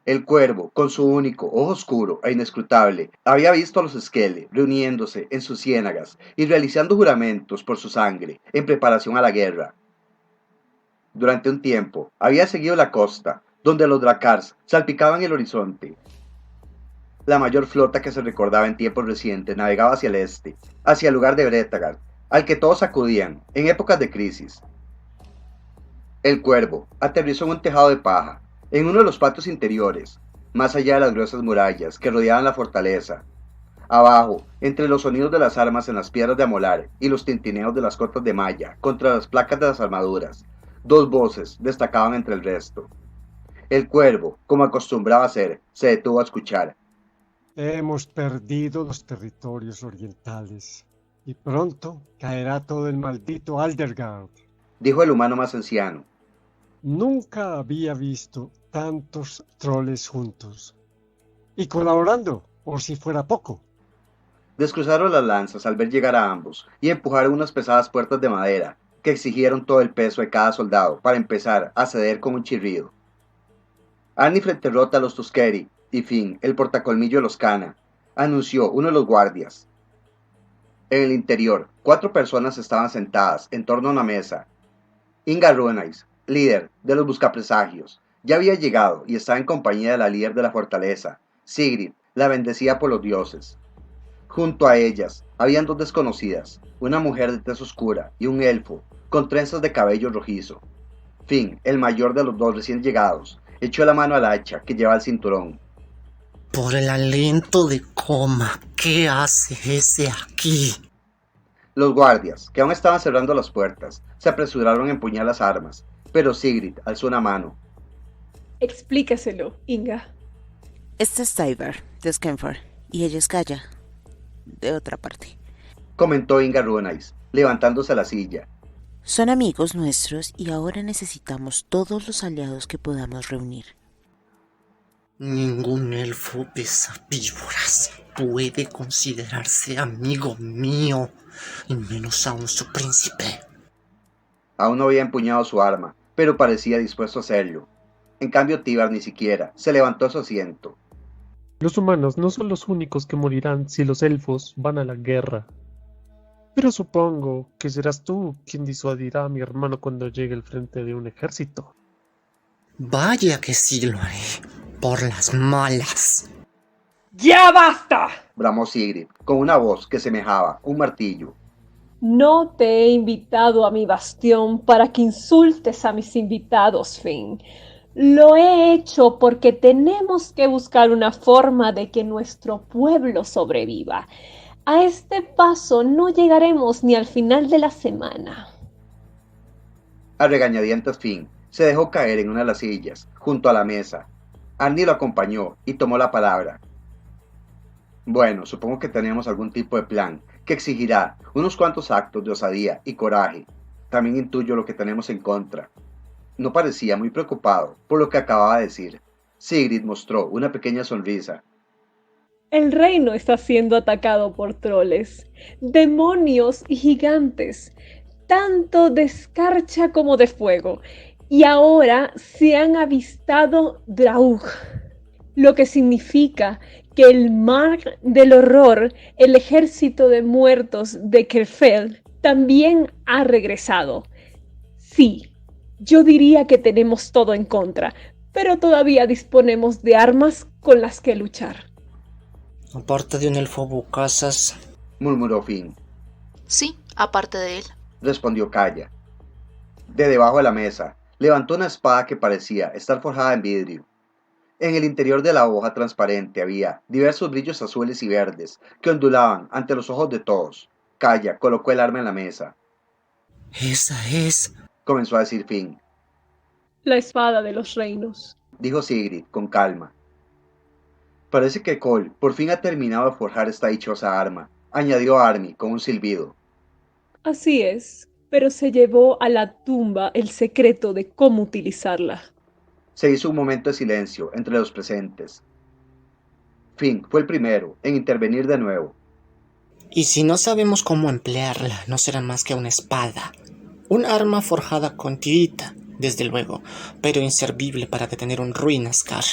El cuervo, con su único ojo oscuro e inescrutable, había visto a los Skelly reuniéndose en sus ciénagas y realizando juramentos por su sangre en preparación a la guerra. Durante un tiempo, había seguido la costa, donde los Drakkars salpicaban el horizonte. La mayor flota que se recordaba en tiempos recientes navegaba hacia el este, hacia el lugar de Bretagar, al que todos acudían en épocas de crisis. El cuervo aterrizó en un tejado de paja, en uno de los patios interiores, más allá de las gruesas murallas que rodeaban la fortaleza. Abajo, entre los sonidos de las armas en las piedras de amolar y los tintineos de las cotas de malla contra las placas de las armaduras, dos voces destacaban entre el resto. El cuervo, como acostumbraba hacer, se detuvo a escuchar. Hemos perdido los territorios orientales y pronto caerá todo el maldito Aldergard. Dijo el humano más anciano. Nunca había visto tantos troles juntos y colaborando, por si fuera poco. Descruzaron las lanzas al ver llegar a ambos y empujaron unas pesadas puertas de madera que exigieron todo el peso de cada soldado para empezar a ceder con un chirrido. Arnifred derrota a los Tuskeri y Finn, el portacolmillo de los Kana, anunció uno de los guardias. En el interior, 4 personas estaban sentadas en torno a una mesa. Inga Runais, líder de los buscapresagios, ya había llegado y estaba en compañía de la líder de la fortaleza, Sigrid, la bendecida por los dioses. Junto a ellas habían 2 desconocidas, una mujer de tez oscura y un elfo con trenzas de cabello rojizo. Finn, el mayor de los 2 recién llegados, echó la mano al hacha que lleva al cinturón. Por el aliento de coma, ¿qué hace ese aquí? Los guardias, que aún estaban cerrando las puertas, se apresuraron a empuñar las armas, pero Sigrid alzó una mano. Explícaselo, Inga. Este es Tyber, de Skenford, y ella es Kaya, de otra parte. Comentó Inga Runais, levantándose a la silla. Son amigos nuestros y ahora necesitamos todos los aliados que podamos reunir. Ningún elfo de esas víboras puede considerarse amigo mío, y menos aún su príncipe. Aún no había empuñado su arma, pero parecía dispuesto a hacerlo. En cambio, Tíbar ni siquiera se levantó de su asiento. Los humanos no son los únicos que morirán si los elfos van a la guerra. Pero supongo que serás tú quien disuadirá a mi hermano cuando llegue al frente de un ejército. Vaya que sí lo haré, por las malas. ¡Ya basta! Bramó Sigrid, con una voz que semejaba un martillo. No te he invitado a mi bastión para que insultes a mis invitados, Finn. Lo he hecho porque tenemos que buscar una forma de que nuestro pueblo sobreviva. A este paso no llegaremos ni al final de la semana. A regañadientes Finn se dejó caer en una de las sillas, junto a la mesa. Arnie lo acompañó y tomó la palabra. Bueno, supongo que tenemos algún tipo de plan que exigirá unos cuantos actos de osadía y coraje. También intuyo lo que tenemos en contra. No parecía muy preocupado por lo que acababa de decir. Sigrid mostró una pequeña sonrisa. El reino está siendo atacado por troles, demonios y gigantes, tanto de escarcha como de fuego, y ahora se han avistado Draug, lo que significa que el mar del horror, el ejército de muertos de Kerfell, también ha regresado. Sí, yo diría que tenemos todo en contra, pero todavía disponemos de armas con las que luchar. Aparte de un elfo bocazas, Murmuró Finn. Sí, aparte de él. Respondió Kaya. De debajo de la mesa, levantó una espada que parecía estar forjada en vidrio. En el interior de la hoja transparente había diversos brillos azules y verdes que ondulaban ante los ojos de todos. Kaya colocó el arma en la mesa. esa es... Comenzó a decir Finn. La espada de los reinos. Dijo Sigrid con calma. Parece que Cole por fin ha terminado de forjar esta dichosa arma, añadió Arnie con un silbido. Así es, pero se llevó a la tumba el secreto de cómo utilizarla. Se hizo un momento de silencio entre los presentes. Finn fue el primero en intervenir de nuevo. Y si no sabemos cómo emplearla, no será más que una espada. Un arma forjada con tirita, desde luego, pero inservible para detener un ruin Ascar.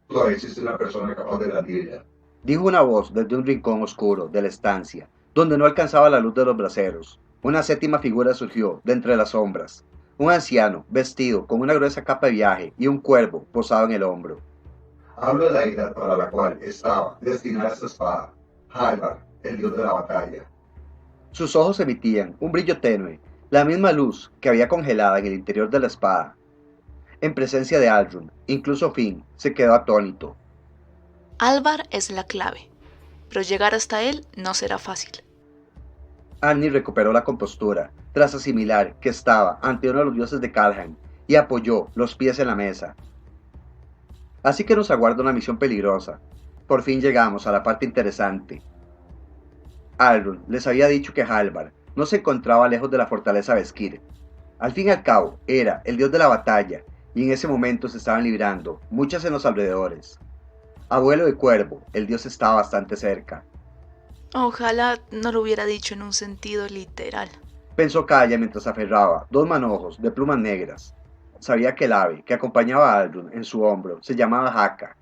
Todavía existe una persona capaz de blandirla, Dijo una voz desde un rincón oscuro de la estancia, donde no alcanzaba la luz de los braseros. Una séptima figura surgió de entre las sombras. Un anciano, vestido con una gruesa capa de viaje y un cuervo posado en el hombro. Hablo de la isla para la cual estaba destinada esta espada, Halvar, el dios de la batalla. Sus ojos emitían un brillo tenue, la misma luz que había congelada en el interior de la espada. En presencia de Aldrun, incluso Finn se quedó atónito. Alvar es la clave, pero llegar hasta él no será fácil. Arnie recuperó la compostura, tras asimilar que estaba ante uno de los dioses de Kaldheim, y apoyó los pies en la mesa. Así que nos aguarda una misión peligrosa. Por fin llegamos a la parte interesante. Aldrun les había dicho que Halvar no se encontraba lejos de la fortaleza Beskir. Al fin y al cabo, era el dios de la batalla, y en ese momento se estaban librando muchas en los alrededores. Abuelo de Cuervo, el dios estaba bastante cerca. Ojalá no lo hubiera dicho en un sentido literal. Pensó Kaya mientras aferraba dos manojos de plumas negras. Sabía que el ave que acompañaba a Aldrun en su hombro se llamaba Haka.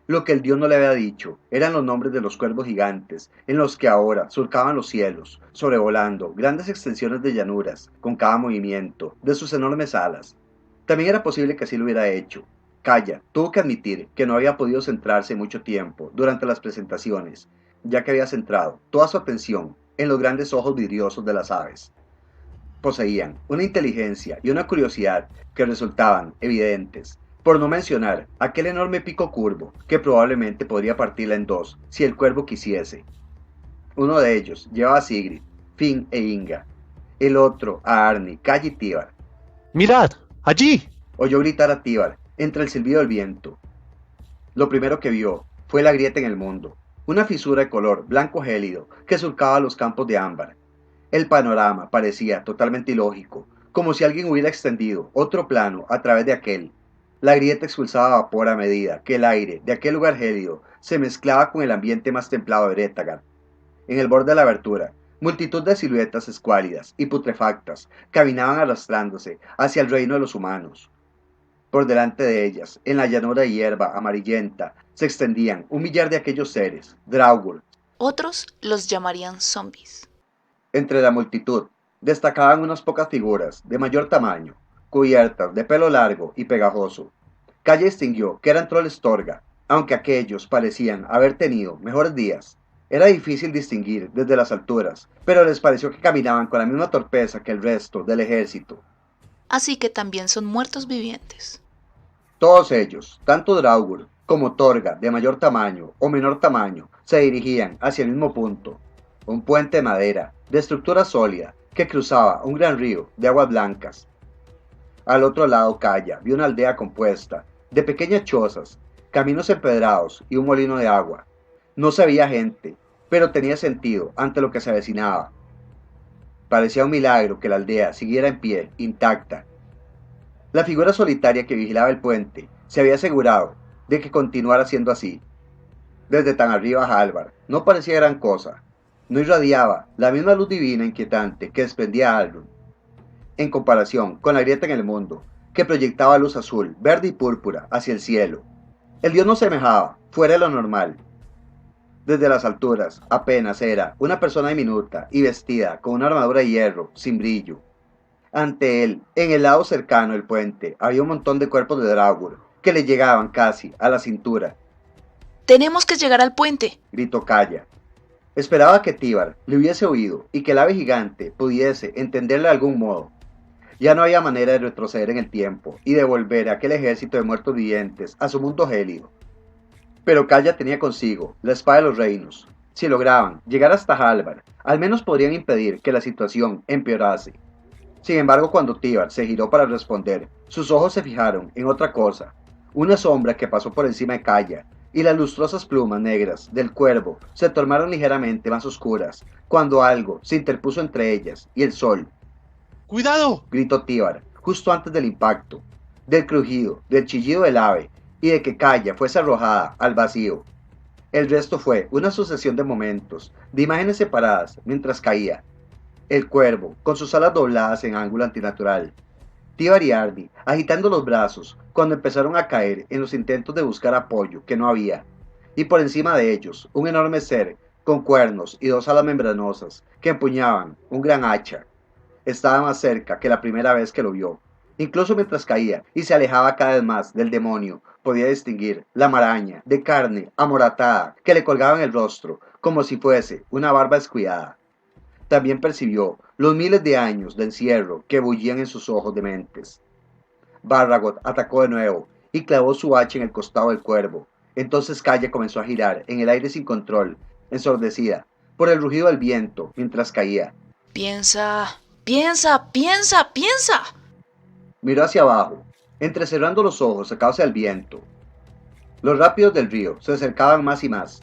Lo que el dios no le había dicho eran los nombres de los cuervos gigantes en los que ahora surcaban los cielos, sobrevolando grandes extensiones de llanuras con cada movimiento de sus enormes alas. También era posible que así lo hubiera hecho. Kaya tuvo que admitir que no había podido centrarse mucho tiempo durante las presentaciones, ya que había centrado toda su atención en los grandes ojos vidriosos de las aves. Poseían una inteligencia y una curiosidad que resultaban evidentes, por no mencionar aquel enorme pico curvo que probablemente podría partirla en dos si el cuervo quisiese. Uno de ellos llevaba a Sigrid, Finn e Inga, el otro a Arnie, Kaya y Tívar. ¡Mirad! ¡Allí! Oyó gritar a Tívar entre el silbido del viento. Lo primero que vio fue la grieta en el mundo, una fisura de color blanco gélido que surcaba los campos de ámbar. El panorama parecía totalmente ilógico, como si alguien hubiera extendido otro plano a través de aquel. La grieta expulsaba vapor a medida que el aire de aquel lugar gélido se mezclaba con el ambiente más templado de Bretagar. En el borde de la abertura, multitud de siluetas escuálidas y putrefactas caminaban arrastrándose hacia el reino de los humanos. Por delante de ellas, en la llanura de hierba amarillenta, se extendían un millar de aquellos seres, Draugr. Otros los llamarían zombies. Entre la multitud destacaban unas pocas figuras de mayor tamaño, cubiertas de pelo largo y pegajoso. Kaya distinguió que eran troles Torga, aunque aquellos parecían haber tenido mejores días. Era difícil distinguir desde las alturas, pero les pareció que caminaban con la misma torpeza que el resto del ejército. Así que también son muertos vivientes. Todos ellos, tanto Draugr como Torga de mayor tamaño o menor tamaño, se dirigían hacia el mismo punto, un puente de madera, de estructura sólida, que cruzaba un gran río de aguas blancas. Al otro lado Kaya vio una aldea compuesta de pequeñas chozas, caminos empedrados y un molino de agua. No se veía gente, pero tenía sentido ante lo que se avecinaba. Parecía un milagro que la aldea siguiera en pie, intacta. La figura solitaria que vigilaba el puente se había asegurado de que continuara siendo así. Desde tan arriba Halvar no parecía gran cosa. No irradiaba la misma luz divina inquietante que desprendía Aldrun, en comparación con la grieta en el mundo, que proyectaba luz azul, verde y púrpura hacia el cielo. El dios no semejaba fuera de lo normal. Desde las alturas apenas era una persona diminuta y vestida con una armadura de hierro sin brillo. Ante él, en el lado cercano del puente, había un montón de cuerpos de Draugr que le llegaban casi a la cintura. ¡Tenemos que llegar al puente!, gritó Kaya. Esperaba que Tívar le hubiese oído y que el ave gigante pudiese entenderle de algún modo. Ya no había manera de retroceder en el tiempo y devolver a aquel ejército de muertos vivientes a su mundo gélido. Pero Kaya tenía consigo la espada de los reinos. Si lograban llegar hasta Halvar, al menos podrían impedir que la situación empeorase. Sin embargo, cuando Tívar se giró para responder, sus ojos se fijaron en otra cosa, una sombra que pasó por encima de Kaya, y las lustrosas plumas negras del cuervo se tornaron ligeramente más oscuras cuando algo se interpuso entre ellas y el sol. ¡Cuidado! Gritó Tíbar, justo antes del impacto, del crujido, del chillido del ave y de que Kaya fuese arrojada al vacío. El resto fue una sucesión de momentos, de imágenes separadas mientras caía. El cuervo, con sus alas dobladas en ángulo antinatural. Tíbar y Arnie, agitando los brazos, cuando empezaron a caer en los intentos de buscar apoyo que no había. Y por encima de ellos, un enorme ser, con cuernos y dos alas membranosas, que empuñaban un gran hacha. Estaba más cerca que la primera vez que lo vio. Incluso mientras caía y se alejaba cada vez más del demonio, podía distinguir la maraña de carne amoratada que le colgaba en el rostro, como si fuese una barba descuidada. También percibió los miles de años de encierro que bullían en sus ojos dementes. Barragot atacó de nuevo y clavó su hacha en el costado del cuervo. Entonces Kaya comenzó a girar en el aire sin control, ensordecida por el rugido del viento mientras caía. Piensa, piensa, piensa, piensa. Miró hacia abajo, entrecerrando los ojos a causa del viento. Los rápidos del río se acercaban más y más.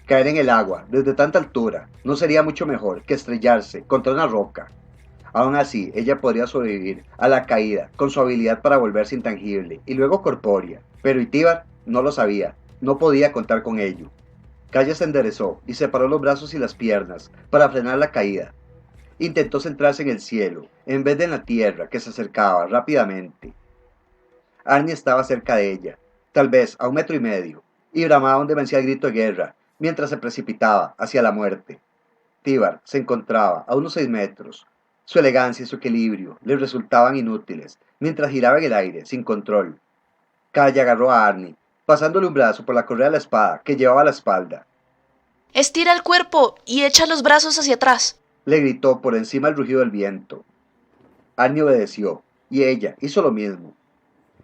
Caer en el agua desde tanta altura no sería mucho mejor que estrellarse contra una roca. Aún así, ella podría sobrevivir a la caída con su habilidad para volverse intangible y luego corpórea. Pero Tíbar no lo sabía, no podía contar con ello. Kaya se enderezó y separó los brazos y las piernas para frenar la caída. Intentó centrarse en el cielo, en vez de en la tierra que se acercaba rápidamente. Arnie estaba cerca de ella, tal vez a 1,5 metros, y bramaba un demencial grito de guerra, mientras se precipitaba hacia la muerte. Tíbar se encontraba a unos 6 metros. Su elegancia y su equilibrio le resultaban inútiles, mientras giraba en el aire, sin control. Kaya agarró a Arnie, pasándole un brazo por la correa de la espada que llevaba a la espalda. Estira el cuerpo y echa los brazos hacia atrás. Le gritó por encima del rugido del viento. Arnie obedeció, y ella hizo lo mismo.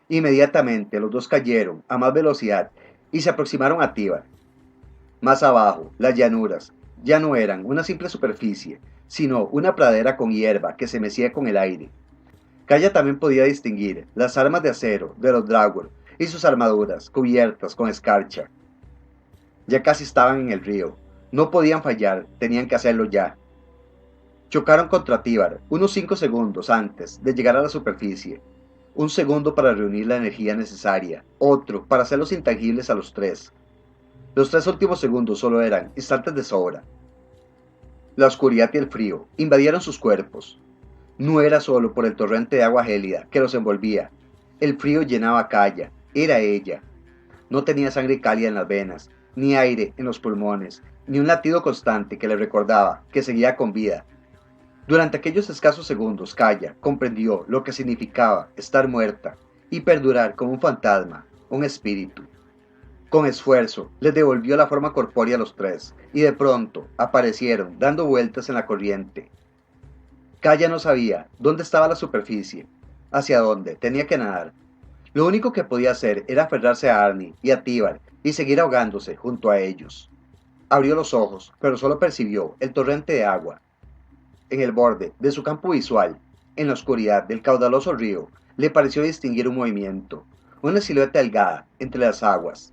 Inmediatamente los dos cayeron a más velocidad y se aproximaron a Tíbar. Más abajo, las llanuras ya no eran una simple superficie, sino una pradera con hierba que se mecía con el aire. Kaya también podía distinguir las armas de acero de los Draugr y sus armaduras cubiertas con escarcha. Ya casi estaban en el río. No podían fallar, tenían que hacerlo ya. Chocaron contra Tíbar unos 5 segundos antes de llegar a la superficie. Un segundo para reunir la energía necesaria, otro para hacerlos intangibles a los tres. Los 3 últimos segundos solo eran instantes de sobra. La oscuridad y el frío invadieron sus cuerpos. No era solo por el torrente de agua gélida que los envolvía. El frío llenaba a Kaya, era ella. No tenía sangre cálida en las venas, ni aire en los pulmones, ni un latido constante que le recordaba que seguía con vida. Durante aquellos escasos segundos, Kaya comprendió lo que significaba estar muerta y perdurar como un fantasma, un espíritu. Con esfuerzo, les devolvió la forma corpórea a los tres, y de pronto aparecieron dando vueltas en la corriente. Kaya no sabía dónde estaba la superficie, hacia dónde tenía que nadar. Lo único que podía hacer era aferrarse a Arnie y a Tíbar y seguir ahogándose junto a ellos. Abrió los ojos, pero solo percibió el torrente de agua. En el borde de su campo visual, en la oscuridad del caudaloso río, le pareció distinguir un movimiento, una silueta delgada entre las aguas.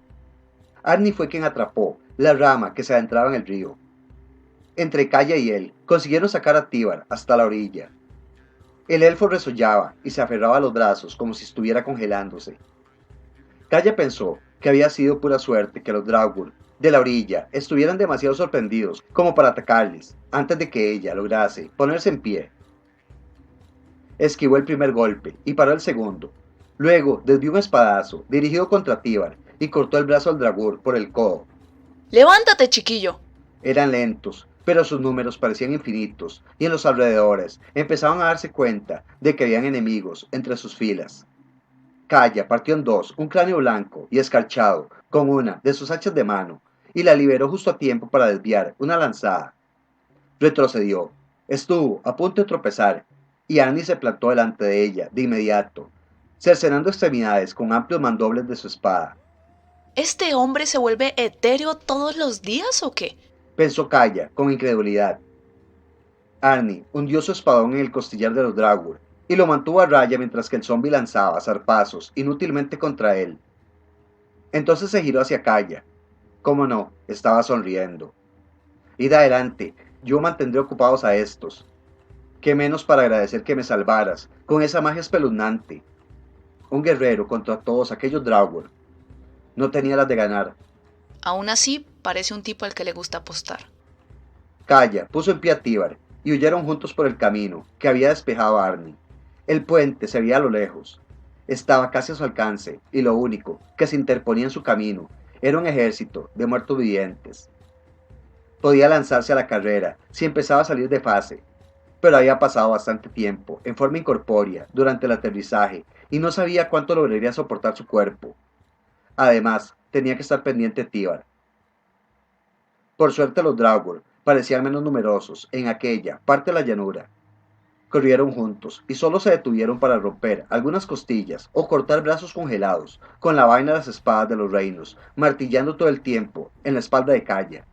Arnie fue quien atrapó la rama que se adentraba en el río. Entre Kaya y él, consiguieron sacar a Tíbar hasta la orilla. El elfo resollaba y se aferraba a los brazos como si estuviera congelándose. Kaya pensó que había sido pura suerte que los Draugr de la orilla estuvieran demasiado sorprendidos como para atacarles antes de que ella lograse ponerse en pie. Esquivó el primer golpe y paró el segundo. Luego desvió un espadazo dirigido contra Tíbar y cortó el brazo al Draugr por el codo. ¡Levántate, chiquillo! Eran lentos, pero sus números parecían infinitos, y en los alrededores empezaban a darse cuenta de que habían enemigos entre sus filas. Kaya partió en dos un cráneo blanco y escarchado con una de sus hachas de mano, y la liberó justo a tiempo para desviar una lanzada. Retrocedió, estuvo a punto de tropezar, y Arnie se plantó delante de ella de inmediato, cercenando extremidades con amplios mandobles de su espada. ¿Este hombre se vuelve etéreo todos los días o qué? Pensó Kaya con incredulidad. Arnie hundió su espadón en el costillar de los Draugr y lo mantuvo a raya mientras que el zombi lanzaba zarpazos inútilmente contra él. Entonces se giró hacia Kaya, cómo no, estaba sonriendo. Id adelante, yo mantendré ocupados a estos. Qué menos para agradecer que me salvaras, con esa magia espeluznante. Un guerrero contra todos aquellos Draugr. No tenía las de ganar. Aún así, parece un tipo al que le gusta apostar. Calla puso en pie a Tíbar, y huyeron juntos por el camino que había despejado a Arni. El puente se veía a lo lejos. Estaba casi a su alcance, y lo único que se interponía en su camino era un ejército de muertos vivientes. Podía lanzarse a la carrera si empezaba a salir de fase, pero había pasado bastante tiempo en forma incorpórea durante el aterrizaje y no sabía cuánto lograría soportar su cuerpo. Además, tenía que estar pendiente de Tíbar. Por suerte los Draugr parecían menos numerosos en aquella parte de la llanura. Corrieron juntos y solo se detuvieron para romper algunas costillas o cortar brazos congelados con la vaina de las espadas de los reinos, martillando todo el tiempo en la espalda de Calla.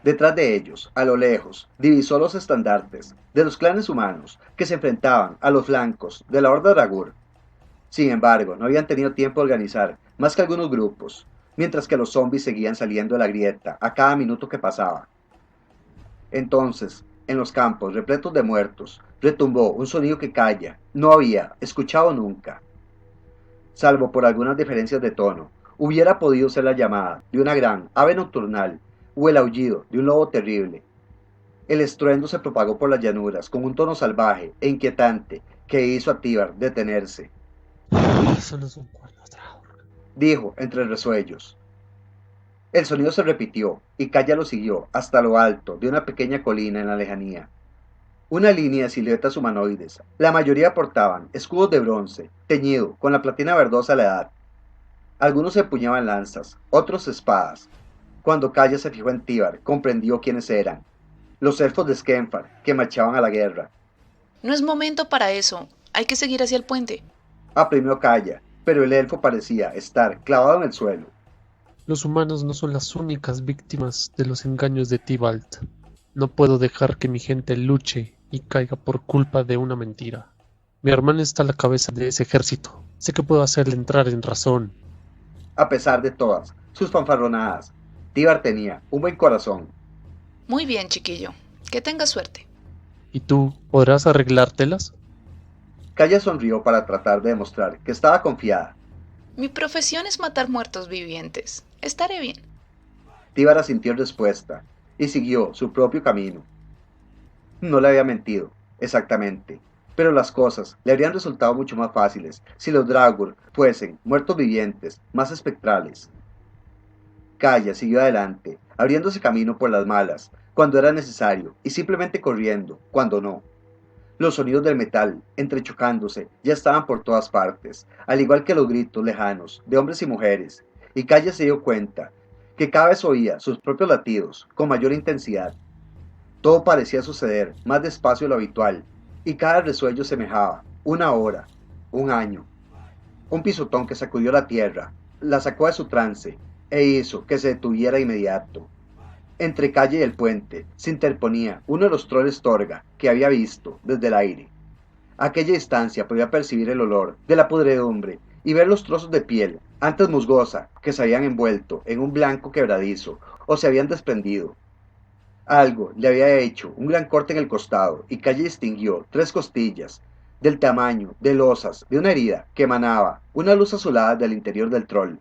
Detrás de ellos, a lo lejos, divisó los estandartes de los clanes humanos que se enfrentaban a los flancos de la horda Draugr. Sin embargo, no habían tenido tiempo de organizar más que algunos grupos, mientras que los zombies seguían saliendo de la grieta a cada minuto que pasaba. Entonces, en los campos repletos de muertos, retumbó un sonido que Calla no había escuchado nunca. Salvo por algunas diferencias de tono, hubiera podido ser la llamada de una gran ave nocturnal o el aullido de un lobo terrible. El estruendo se propagó por las llanuras con un tono salvaje e inquietante que hizo a Tíbar detenerse. Solo son 4 Draugr, dijo entre resuellos. El sonido se repitió y Calla lo siguió hasta lo alto de una pequeña colina en la lejanía. Una línea de siluetas humanoides, la mayoría portaban escudos de bronce, teñido con la platina verdosa de la edad. Algunos empuñaban lanzas, otros espadas. Cuando Calla se fijó en Tíbar, comprendió quiénes eran. Los elfos de Skenfar, que marchaban a la guerra. No es momento para eso. Hay que seguir hacia el puente. Apremió Calla, pero el elfo parecía estar clavado en el suelo. Los humanos no son las únicas víctimas de los engaños de Tybalt. No puedo dejar que mi gente luche y caiga por culpa de una mentira. Mi hermana está a la cabeza de ese ejército. Sé que puedo hacerle entrar en razón. A pesar de todas sus fanfarronadas, Tíbar tenía un buen corazón. Muy bien, chiquillo. Que tengas suerte. ¿Y tú podrás arreglártelas? Calla sonrió para tratar de demostrar que estaba confiada. Mi profesión es matar muertos vivientes. Estaré bien. Tíbar asintió en respuesta y siguió su propio camino. No le había mentido, exactamente, pero las cosas le habrían resultado mucho más fáciles si los Draugr fuesen muertos vivientes, más espectrales. Calla siguió adelante, abriéndose camino por las malas, cuando era necesario, y simplemente corriendo, cuando no. Los sonidos del metal, entrechocándose, ya estaban por todas partes, al igual que los gritos lejanos de hombres y mujeres, y Calla se dio cuenta que cada vez oía sus propios latidos con mayor intensidad. Todo parecía suceder más despacio de lo habitual, y cada resuello semejaba una hora, un año. Un pisotón que sacudió la tierra, la sacó de su trance, e hizo que se detuviera de inmediato. Entre Calla y el puente se interponía uno de los troles Torga que había visto desde el aire. A aquella distancia podía percibir el olor de la podredumbre y ver los trozos de piel, antes musgosa, que se habían envuelto en un blanco quebradizo o se habían desprendido. Algo le había hecho un gran corte en el costado y Calla distinguió 3 costillas, del tamaño de losas de una herida que emanaba una luz azulada del interior del troll.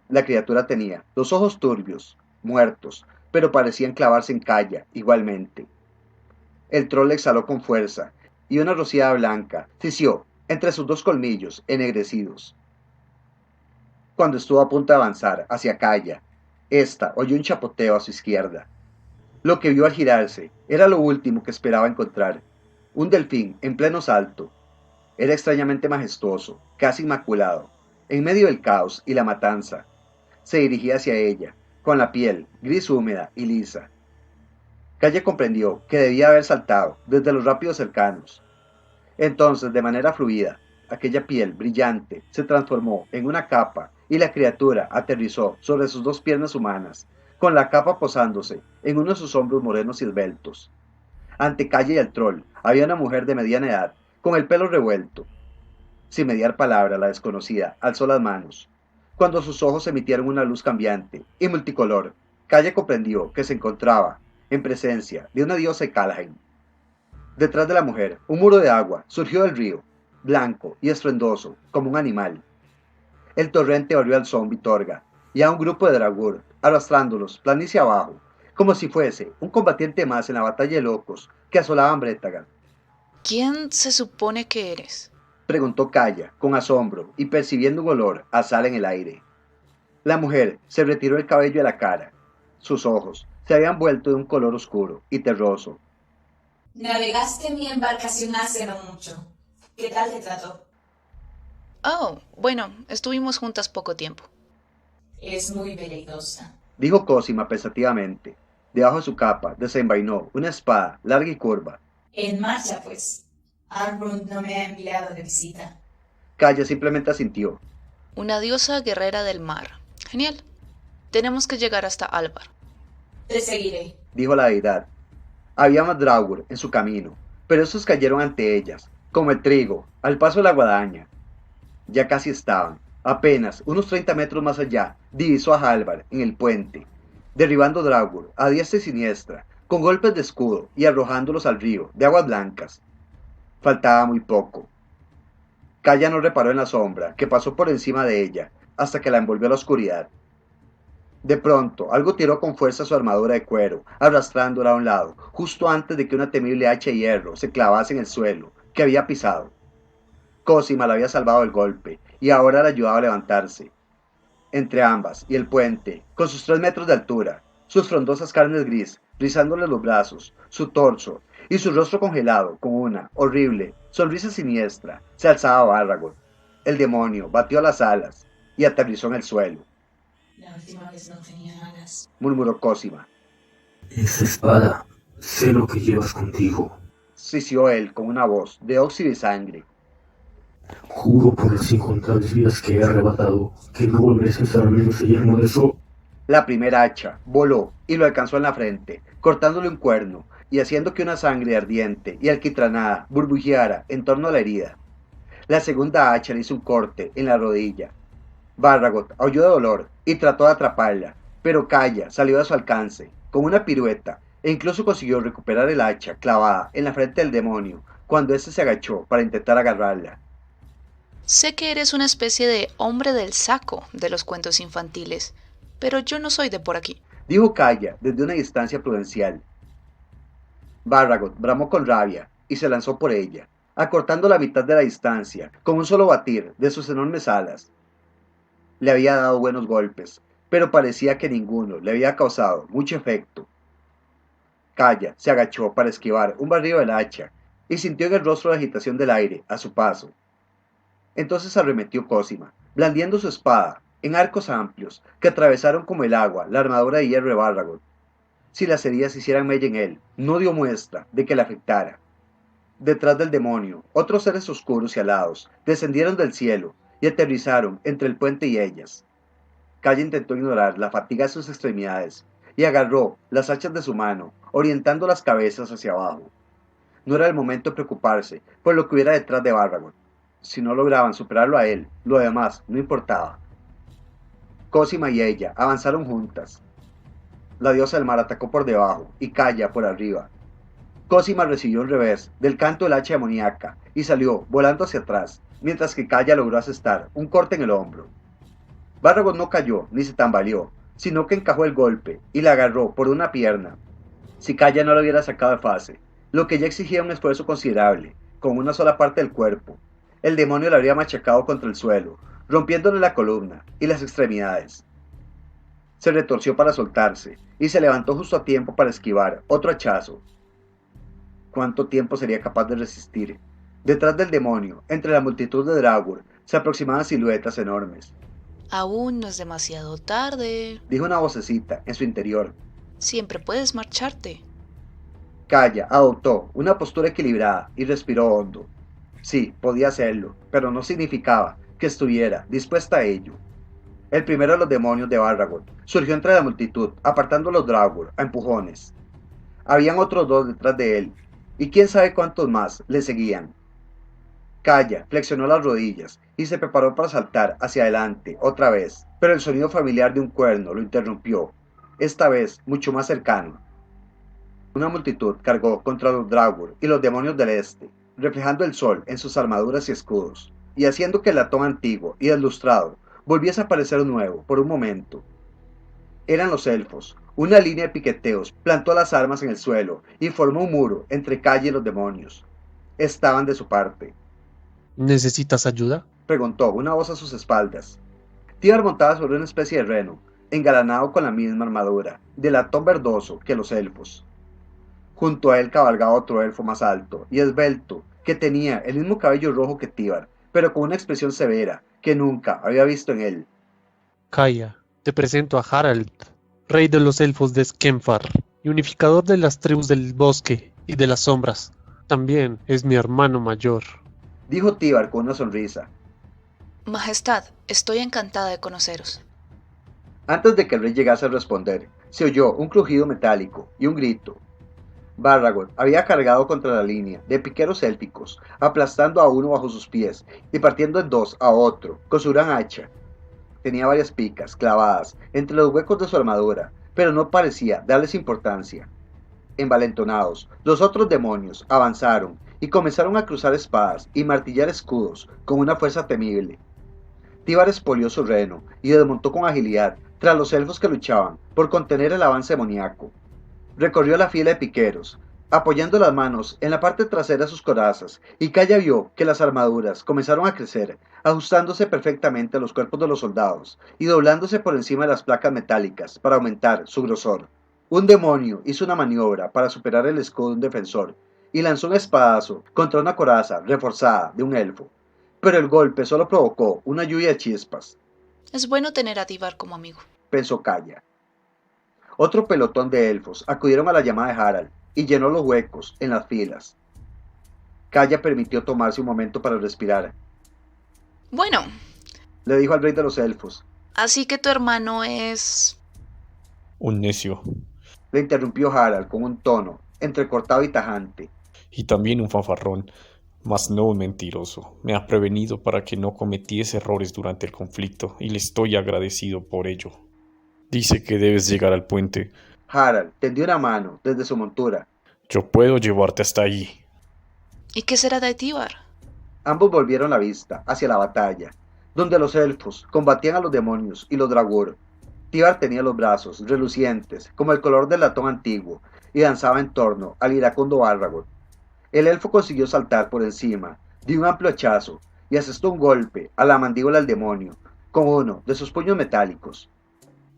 La criatura tenía los ojos turbios, muertos, pero parecían clavarse en Calla igualmente. El troll exhaló con fuerza y una rociada blanca fició entre sus 2 colmillos ennegrecidos. Cuando estuvo a punto de avanzar hacia Calla, ésta oyó un chapoteo a su izquierda. Lo que vio al girarse era lo último que esperaba encontrar, un delfín en pleno salto. Era extrañamente majestuoso, casi inmaculado, en medio del caos y la matanza. Se dirigía hacia ella, con la piel gris húmeda y lisa. Calla comprendió que debía haber saltado desde los rápidos cercanos. Entonces, de manera fluida, aquella piel brillante se transformó en una capa y la criatura aterrizó sobre sus 2 piernas humanas, con la capa posándose en uno de sus hombros morenos y esbeltos. Ante Calla y el troll había una mujer de mediana edad, con el pelo revuelto. Sin mediar palabra, la desconocida alzó las manos. cuando sus ojos emitieron una luz cambiante y multicolor. Kaya comprendió que se encontraba en presencia de una diosa de Kalaheim. Detrás de la mujer, un muro de agua surgió del río, blanco y estruendoso, como un animal. El torrente barrió al zombie Torga y a un grupo de Dragur, arrastrándolos planicie abajo, como si fuese un combatiente más en la batalla de locos que asolaban Bretagan. ¿Quién se supone que eres? Preguntó Kaya, con asombro y percibiendo un olor a sal en el aire. La mujer se retiró el cabello de la cara. Sus ojos se habían vuelto de un color oscuro y terroso. Navegaste en mi embarcación hace no mucho. ¿Qué tal te trató? Oh, bueno, estuvimos juntas poco tiempo. Es muy veleidosa, dijo Cosima pensativamente. Debajo de su capa desenvainó una espada larga y curva. En marcha, pues. Arbrund no me ha enviado de visita. Kaya simplemente asintió. Una diosa guerrera del mar. Genial. Tenemos que llegar hasta Alvar. Te seguiré, dijo la deidad. Había más Draugr en su camino, pero estos cayeron ante ellas, como el trigo, al paso de la guadaña. Ya casi estaban. Apenas unos 30 metros más allá, divisó a Halvar en el puente, derribando Draugr a diestra y siniestra, con golpes de escudo y arrojándolos al río de aguas blancas. Faltaba muy poco. Kaya no reparó en la sombra que pasó por encima de ella hasta que la envolvió a la oscuridad. De pronto, algo tiró con fuerza su armadura de cuero, arrastrándola a un lado, justo antes de que una temible hacha de hierro se clavase en el suelo que había pisado. Cosima la había salvado del golpe y ahora la ayudaba a levantarse. Entre ambas y el puente, con sus 3 metros de altura, sus frondosas carnes gris, rizándole los brazos, su torso y su rostro congelado con una horrible sonrisa siniestra, se alzaba Barragod. El demonio batió las alas y aterrizó en el suelo. La última vez no tenía alas, murmuró Cosima. Esa espada, sé lo que llevas contigo. Sisió él con una voz de óxido y sangre. Juro por las incontables vidas que he arrebatado, que no volveré a usar menos el yermo de eso. La primera hacha voló y lo alcanzó en la frente, cortándole un cuerno y haciendo que una sangre ardiente y alquitranada burbujeara en torno a la herida. La segunda hacha le hizo un corte en la rodilla. Barragod aulló de dolor y trató de atraparla, pero Kaya salió de su alcance, con una pirueta, e incluso consiguió recuperar el hacha clavada en la frente del demonio, cuando éste se agachó para intentar agarrarla. Sé que eres una especie de hombre del saco de los cuentos infantiles, pero yo no soy de por aquí, dijo Kaya desde una distancia prudencial. Barragod bramó con rabia y se lanzó por ella, acortando la mitad de la distancia con un solo batir de sus enormes alas. Le había dado buenos golpes, pero parecía que ninguno le había causado mucho efecto. Kaya se agachó para esquivar un barrido del hacha y sintió en el rostro la agitación del aire a su paso. Entonces arremetió Cosima, blandiendo su espada en arcos amplios que atravesaron como el agua la armadura de hierro de Barragod. Si las heridas hicieran mella en él, no dio muestra de que le afectara. Detrás del demonio, otros seres oscuros y alados descendieron del cielo y aterrizaron entre el puente y ellas. Kaya intentó ignorar la fatiga de sus extremidades y agarró las hachas de su mano, orientando las cabezas hacia abajo. No era el momento de preocuparse por lo que hubiera detrás de Barragod. Si no lograban superarlo a él, lo demás no importaba. Cosima y ella avanzaron juntas. La diosa del mar atacó por debajo y Kaya por arriba. Cosima recibió un revés del canto del hacha demoníaca y salió volando hacia atrás, mientras que Kaya logró asestar un corte en el hombro. Barragod no cayó ni se tambaleó, sino que encajó el golpe y la agarró por una pierna. Si Kaya no lo hubiera sacado de fase, lo que ya exigía un esfuerzo considerable, con una sola parte del cuerpo, el demonio la habría machacado contra el suelo, rompiéndole la columna y las extremidades. Se retorció para soltarse y se levantó justo a tiempo para esquivar otro hachazo. ¿Cuánto tiempo sería capaz de resistir? Detrás del demonio, entre la multitud de Draugr, se aproximaban siluetas enormes. Aún no es demasiado tarde, dijo una vocecita en su interior. Siempre puedes marcharte. Kaya adoptó una postura equilibrada y respiró hondo. Sí, podía hacerlo, pero no significaba que estuviera dispuesta a ello. El primero de los demonios de Barragod surgió entre la multitud, apartando a los Draugr a empujones. Habían otros 2 detrás de él, y quién sabe cuántos más le seguían. Kaya flexionó las rodillas y se preparó para saltar hacia adelante otra vez, pero el sonido familiar de un cuerno lo interrumpió, esta vez mucho más cercano. Una multitud cargó contra los Draugr y los demonios del este, reflejando el sol en sus armaduras y escudos, y haciendo que el latón antiguo y deslustrado volviese a parecer nuevo por un momento. Eran los elfos. Una línea de piqueteos plantó las armas en el suelo y formó un muro entre Calle y los demonios. Estaban de su parte. ¿Necesitas ayuda? Preguntó una voz a sus espaldas. Tíbar montaba sobre una especie de reno, engalanado con la misma armadura, de latón verdoso que los elfos. Junto a él cabalgaba otro elfo más alto y esbelto, que tenía el mismo cabello rojo que Tíbar, pero con una expresión severa que nunca había visto en él. Calla, te presento a Harald, rey de los elfos de Skemfar y unificador de las tribus del bosque y de las sombras. También es mi hermano mayor, dijo Tíbar con una sonrisa. Majestad, estoy encantada de conoceros. Antes de que el rey llegase a responder, se oyó un crujido metálico y un grito. Barragod había cargado contra la línea de piqueros élficos, aplastando a uno bajo sus pies y partiendo en dos a otro con su gran hacha. Tenía varias picas clavadas entre los huecos de su armadura, pero no parecía darles importancia. Envalentonados, los otros demonios avanzaron y comenzaron a cruzar espadas y martillar escudos con una fuerza temible. Tíbar expolió su reno y desmontó con agilidad tras los elfos que luchaban por contener el avance demoníaco. Recorrió la fila de piqueros, apoyando las manos en la parte trasera de sus corazas, y Calla vio que las armaduras comenzaron a crecer, ajustándose perfectamente a los cuerpos de los soldados y doblándose por encima de las placas metálicas para aumentar su grosor. Un demonio hizo una maniobra para superar el escudo de un defensor y lanzó un espadazo contra una coraza reforzada de un elfo, pero el golpe solo provocó una lluvia de chispas. Es bueno tener a Tíbar como amigo, pensó Calla. Otro pelotón de elfos acudieron a la llamada de Harald y llenó los huecos en las filas. Calla permitió tomarse un momento para respirar. Bueno, le dijo al rey de los elfos. Así que tu hermano es... un necio. Le interrumpió Harald con un tono entrecortado y tajante. Y también un fanfarrón, mas no un mentiroso. Me ha prevenido para que no cometiese errores durante el conflicto y le estoy agradecido por ello. Dice que debes llegar al puente. Harald tendió una mano desde su montura. Yo puedo llevarte hasta allí. ¿Y qué será de Tíbar? Ambos volvieron la vista hacia la batalla, donde los elfos combatían a los demonios y los Draugr. Tíbar tenía los brazos relucientes, como el color del latón antiguo, y danzaba en torno al iracundo Barragod. El elfo consiguió saltar por encima, dio un amplio hachazo y asestó un golpe a la mandíbula del demonio con uno de sus puños metálicos.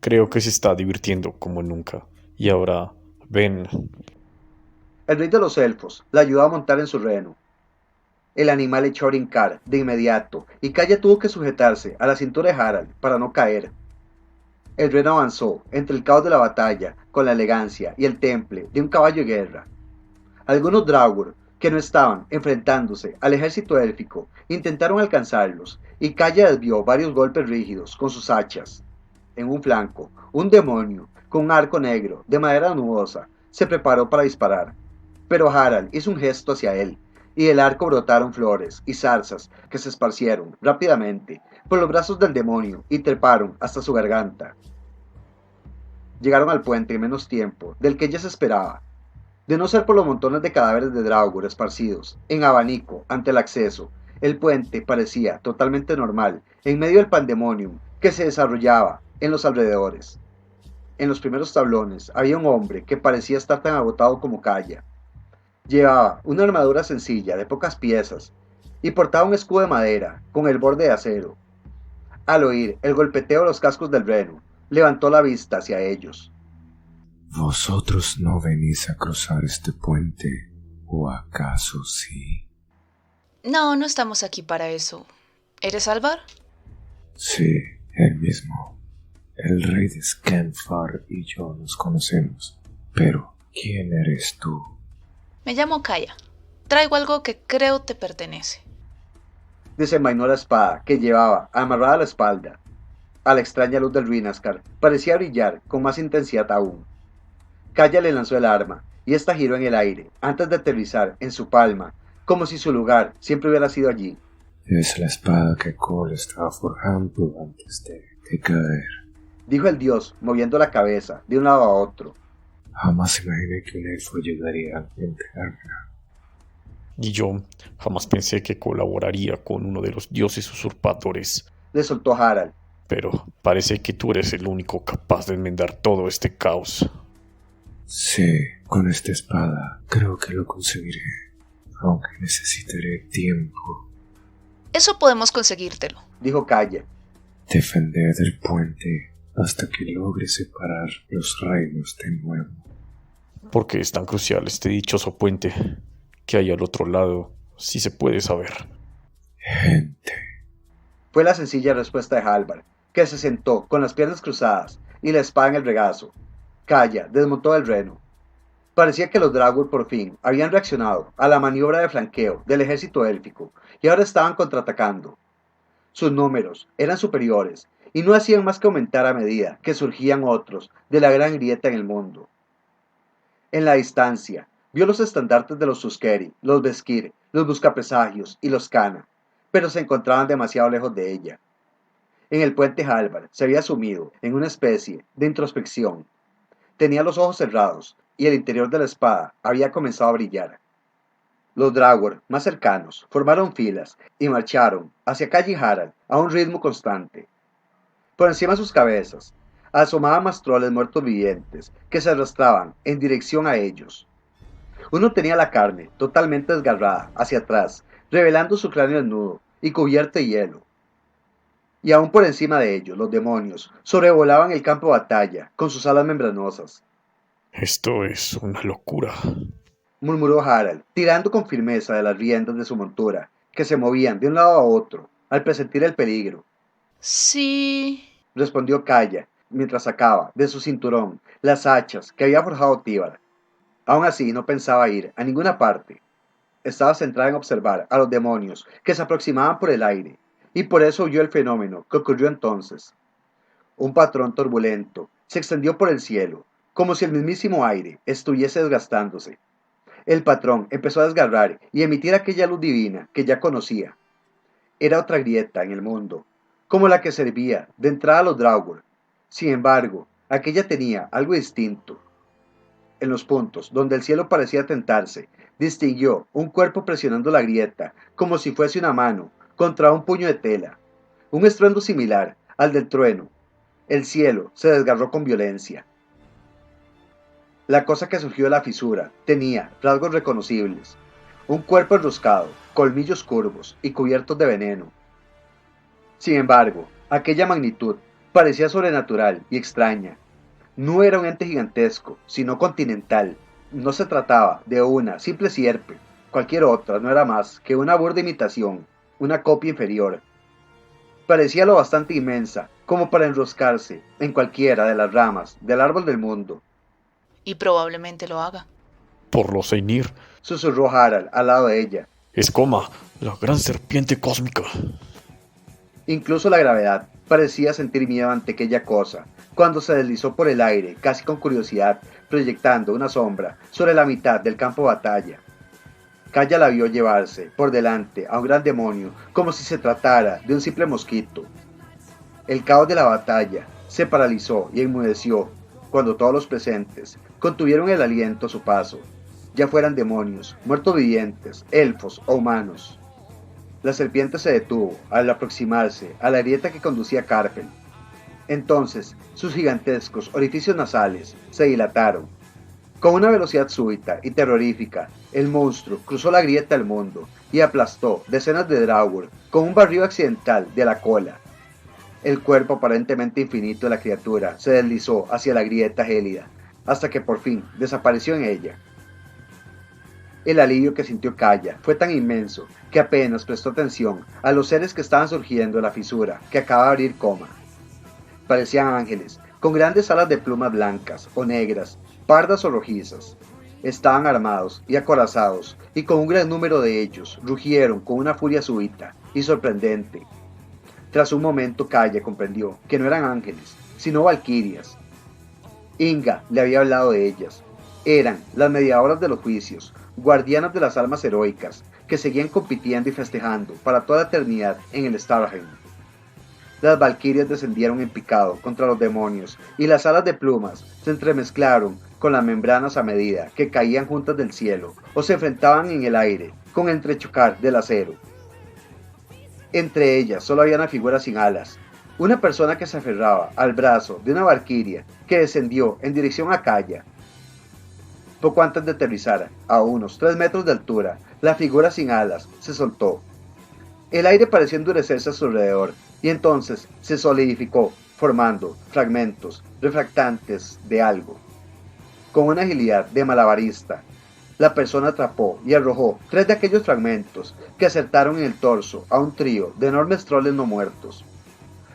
Creo que se está divirtiendo como nunca. Y ahora, ven. El rey de los elfos la ayudó a montar en su reno. El animal echó a brincar de inmediato y Calla tuvo que sujetarse a la cintura de Harald para no caer. El reno avanzó entre el caos de la batalla con la elegancia y el temple de un caballo de guerra. Algunos Draugr que no estaban enfrentándose al ejército élfico intentaron alcanzarlos y Calla desvió varios golpes rígidos con sus hachas. En un flanco, un demonio con un arco negro de madera nubosa se preparó para disparar, pero Harald hizo un gesto hacia él y del arco brotaron flores y zarzas que se esparcieron rápidamente por los brazos del demonio y treparon hasta su garganta. Llegaron al puente en menos tiempo del que ella se esperaba, de no ser por los montones de cadáveres de Draugr esparcidos en abanico ante el acceso. El puente parecía totalmente normal en medio del pandemonium que se desarrollaba en los alrededores. En los primeros tablones había un hombre que parecía estar tan agotado como Calla. Llevaba una armadura sencilla de pocas piezas y portaba un escudo de madera con el borde de acero. Al oír el golpeteo de los cascos del reno, levantó la vista hacia ellos. ¿Vosotros no venís a cruzar este puente? ¿O acaso sí? No, no estamos aquí para eso. ¿Eres Alvar? Sí, él mismo. El rey de Skemfar y yo nos conocemos. Pero, ¿quién eres tú? Me llamo Calla. Traigo algo que creo te pertenece. Desenvainó la espada que llevaba amarrada a la espalda. A la extraña luz del Ruinaskar parecía brillar con más intensidad aún. Calla le lanzó el arma y ésta giró en el aire antes de aterrizar en su palma, como si su lugar siempre hubiera sido allí. Es la espada que Cole estaba forjando antes de de caer. Dijo el dios, moviendo la cabeza de un lado a otro. Jamás imaginé que un elfo llegaría a entregármela. Y yo jamás pensé que colaboraría con uno de los dioses usurpadores. Le soltó Harald. Pero parece que tú eres el único capaz de enmendar todo este caos. Sí, con esta espada creo que lo conseguiré, aunque necesitaré tiempo. Eso podemos conseguírtelo, dijo Kaya. Defender el puente hasta que logre separar los reinos de nuevo. ¿Por qué es tan crucial este dichoso puente? ¿Qué hay al otro lado? Si se puede saber. Gente. Fue la sencilla respuesta de Halvar, que se sentó con las piernas cruzadas y la espada en el regazo. Kaya desmontó el reno. Parecía que los Draugr por fin habían reaccionado a la maniobra de flanqueo del ejército élfico y ahora estaban contraatacando. Sus números eran superiores y no hacían más que aumentar a medida que surgían otros de la gran grieta en el mundo. En la distancia, vio los estandartes de los Tuskeri, los Beskir, los Buscapresagios y los Kana, pero se encontraban demasiado lejos de ella. En el puente Halvar se había sumido en una especie de introspección. Tenía los ojos cerrados y el interior de la espada había comenzado a brillar. Los Draugr más cercanos formaron filas y marcharon hacia Kaya y Harald a un ritmo constante. Por encima de sus cabezas asomaban más troles muertos vivientes que se arrastraban en dirección a ellos. Uno tenía la carne totalmente desgarrada hacia atrás, revelando su cráneo desnudo y cubierto de hielo. Y aún por encima de ellos, los demonios sobrevolaban el campo de batalla con sus alas membranosas. Esto es una locura, murmuró Harald, tirando con firmeza de las riendas de su montura, que se movían de un lado a otro al presentir el peligro. Sí, respondió Kaya, mientras sacaba de su cinturón las hachas que había forjado Tíbar. Aún así no pensaba ir a ninguna parte. Estaba centrada en observar a los demonios que se aproximaban por el aire, y por eso oyó el fenómeno que ocurrió entonces. Un patrón turbulento se extendió por el cielo, como si el mismísimo aire estuviese desgastándose. El patrón empezó a desgarrar y emitir aquella luz divina que ya conocía. Era otra grieta en el mundo, como la que servía de entrada a los Draugr. Sin embargo, aquella tenía algo distinto. En los puntos donde el cielo parecía tentarse, distinguió un cuerpo presionando la grieta como si fuese una mano contra un puño de tela. Un estruendo similar al del trueno. El cielo se desgarró con violencia. La cosa que surgió de la fisura tenía rasgos reconocibles. Un cuerpo enroscado, colmillos curvos y cubiertos de veneno. Sin embargo, aquella magnitud parecía sobrenatural y extraña. No era un ente gigantesco, sino continental. No se trataba de una simple sierpe. Cualquier otra no era más que una burda imitación, una copia inferior. Parecía lo bastante inmensa como para enroscarse en cualquiera de las ramas del árbol del mundo. Y probablemente lo haga. Por los Einir, susurró Harald al lado de ella. Escoma, la gran serpiente cósmica. Incluso la gravedad parecía sentir miedo ante aquella cosa, cuando se deslizó por el aire, casi con curiosidad, proyectando una sombra sobre la mitad del campo de batalla. Kaya la vio llevarse por delante a un gran demonio, como si se tratara de un simple mosquito. El caos de la batalla se paralizó y enmudeció cuando todos los presentes contuvieron el aliento a su paso, ya fueran demonios, muertos vivientes, elfos o humanos. La serpiente se detuvo al aproximarse a la grieta que conducía a Karfell. Entonces, sus gigantescos orificios nasales se dilataron. Con una velocidad súbita y terrorífica, el monstruo cruzó la grieta del mundo y aplastó decenas de Draugr con un barrido accidental de la cola. El cuerpo aparentemente infinito de la criatura se deslizó hacia la grieta gélida, hasta que por fin desapareció en ella. El alivio que sintió Kaya fue tan inmenso que apenas prestó atención a los seres que estaban surgiendo de la fisura que acaba de abrir Coma. Parecían ángeles, con grandes alas de plumas blancas o negras, pardas o rojizas. Estaban armados y acorazados, y con un gran número de ellos rugieron con una furia súbita y sorprendente. Tras un momento Kaya comprendió que no eran ángeles, sino valquirias. Inga le había hablado de ellas. Eran las mediadoras de los juicios, guardianas de las almas heroicas, que seguían compitiendo y festejando para toda la eternidad en el Starheim. las valquirias descendieron en picado contra los demonios y las alas de plumas se entremezclaron con las membranas a medida que caían juntas del cielo o se enfrentaban en el aire con el entrechocar del acero. Entre ellas solo había una figura sin alas, una persona que se aferraba al brazo de una valquiria que descendió en dirección a Kaya. Poco antes de aterrizar, a unos 3 metros de altura, la figura sin alas se soltó. El aire pareció endurecerse a su alrededor y entonces se solidificó, formando fragmentos refractantes de algo. Con una agilidad de malabarista, la persona atrapó y arrojó 3 de aquellos fragmentos que acertaron en el torso a un trío de enormes troles no muertos.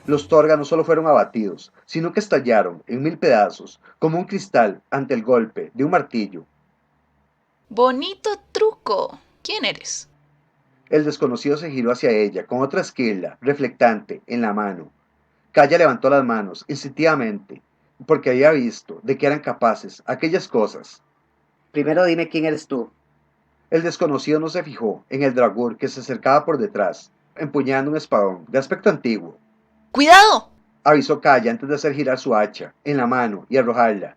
Los Torga no solo fueron abatidos, sino que estallaron en 1000 pedazos, como un cristal ante el golpe de un martillo. ¡Bonito truco! ¿Quién eres? El desconocido se giró hacia ella con otra esquila reflectante en la mano. Kaya levantó las manos instintivamente, porque había visto de qué eran capaces aquellas cosas. Primero dime quién eres tú. El desconocido no se fijó en el dragón que se acercaba por detrás, empuñando un espadón de aspecto antiguo. ¡Cuidado!, avisó Kaya antes de hacer girar su hacha en la mano y arrojarla.